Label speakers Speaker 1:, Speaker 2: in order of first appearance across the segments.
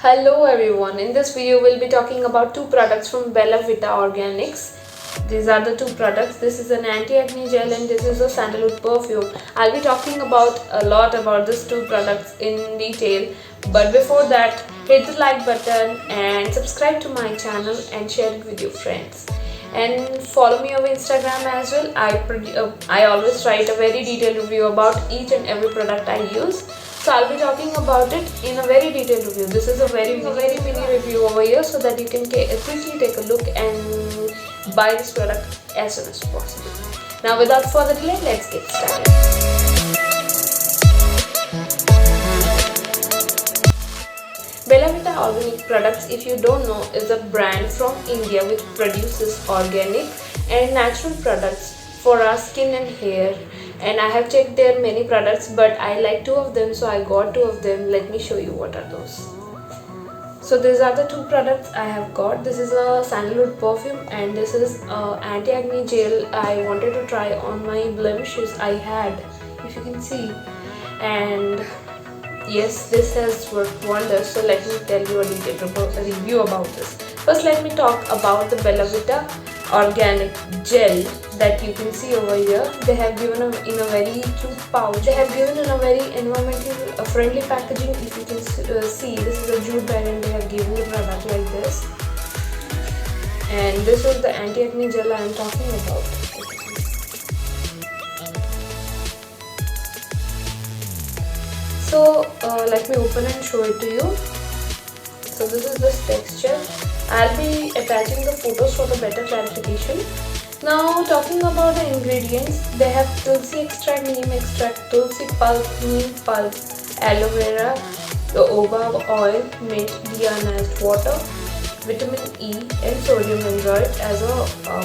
Speaker 1: Hello everyone, in this video we'll be talking about two products from Bella Vita Organics. These are the two products. This is an anti-acne gel and this is a sandalwood perfume. I'll be talking about a lot about these two products in detail, but before that hit the like button and subscribe to my channel and share it with your friends. And follow me over Instagram as well. I always write a very detailed review about each and every product I use. So I'll be talking about it in a very detailed review. This is a very mini review over here so that you can quickly take a look and buy this product as soon as possible. Now without further delay, let's get started. Bella Vita Organic Products, if you don't know, is a brand from India which produces organic and natural products for our skin and hair. And I have checked their many products, but I like two of them, so I got two of them. Let me show you what are those. So these are the two products I have got. This is a sandalwood perfume and this is anti-acne gel. I wanted to try on my blemishes I had, if you can see, and yes, this has worked wonders. So let me tell you a detailed review about this. First, let me talk about the Bella Vita Organic Gel that you can see over here. They have given in a very cute pouch. They have given in a very environmentally friendly packaging. If you can see, this is a jute bag and they have given the product like this. And this is the anti-acne gel I am talking about. So let me open and show it to you. So this is this texture. I'll be attaching the photos for the better clarification. Now talking about the ingredients, they have tulsi extract, neem extract, tulsi pulp, neem pulp, aloe vera, the jojoba oil, mint, deionized water, vitamin E and sodium benzoate as a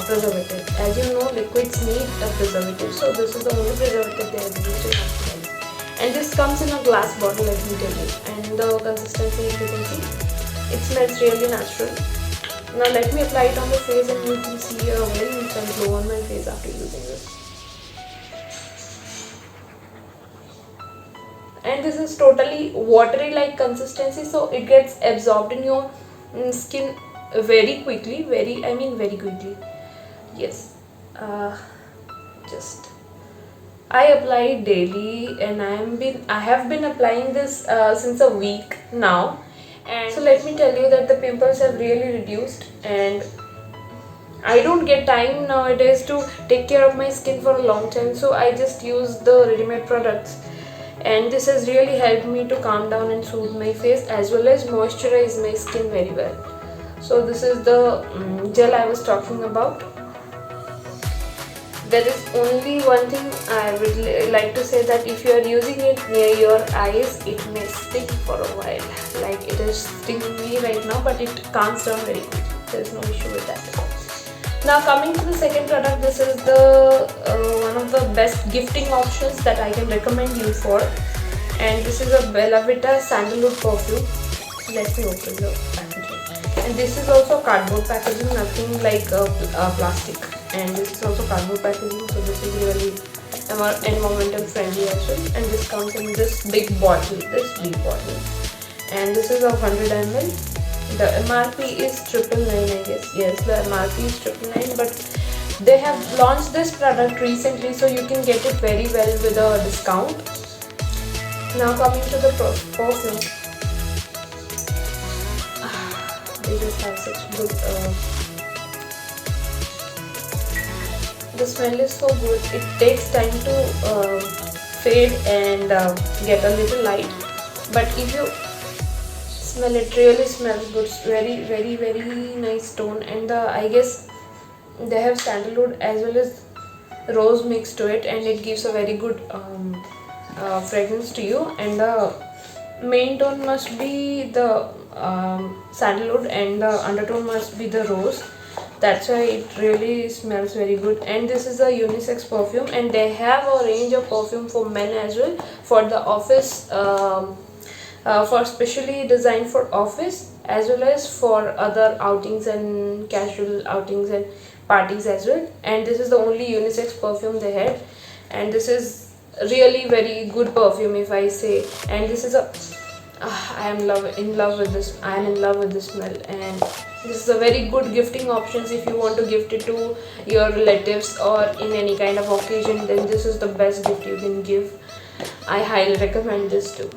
Speaker 1: preservative. As you know, liquids need a preservative, so this is the only preservative they have used in our. And this comes in a glass bottle, let me tell you. And the consistency, if you can see, it smells really natural. Now let me apply it on the face and you can see a very instant glow on my face after using this. And this is totally watery like consistency, so it gets absorbed in your skin very quickly. Very quickly. Yes. I apply it daily and I have been applying this since a week now. And so let me tell you that the pimples have really reduced, and I don't get time nowadays to take care of my skin for a long time, so I just use the ready-made products, and this has really helped me to calm down and soothe my face as well as moisturize my skin very well. So this is the gel I was talking about. There is only one thing I would like to say, that if you are using it near your eyes, it may sting for a while. Like it is stinging me right now, but it calms down very quickly. There is no issue with that. Now coming to the second product, this is the one of the best gifting options that I can recommend you for. And this is a Bella Vita Sandalwood Perfume. Let me open the packaging. And this is also cardboard packaging, nothing like plastic. And this is also cardboard packaging, so this is really environmental friendly as well. And this comes in this big bottle, and this is a 100 ml. The MRP is 999, I guess. Yes, the MRP is 999, but they have launched this product recently, so you can get it very well with a discount. Now coming to the perfume, they just have such good. The smell is so good. It takes time to fade and get a little light, but if you smell, it really smells good. Very nice tone, and I guess they have sandalwood as well as rose mixed to it, and it gives a very good fragrance to you. And the main tone must be the sandalwood and the undertone must be the rose. That's why it really smells very good. And this is a unisex perfume, and they have a range of perfume for men as well, for the office, for specially designed for office as well as for other outings and casual outings and parties as well. And this is the only unisex perfume they had, and this is really very good perfume if I say. And this is a in love with this. I am in love with this smell, and this is a very good gifting options if you want to gift it to your relatives or in any kind of occasion. Then this is the best gift you can give. I highly recommend this too.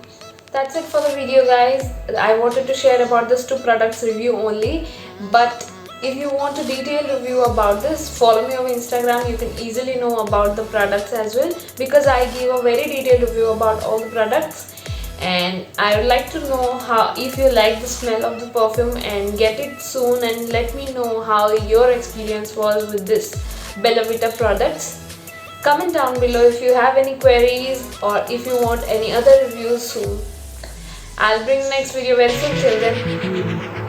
Speaker 1: That's it for the video, guys. I wanted to share about this two products review only, but if you want a detailed review about this, follow me on Instagram. You can easily know about the products as well, because I give a very detailed review about all the products. And I would like to know how, if you like the smell of the perfume, and get it soon, and let me know how your experience was with this Bella Vita products. Comment down below if you have any queries or if you want any other reviews soon. I'll bring next video very soon. Till then,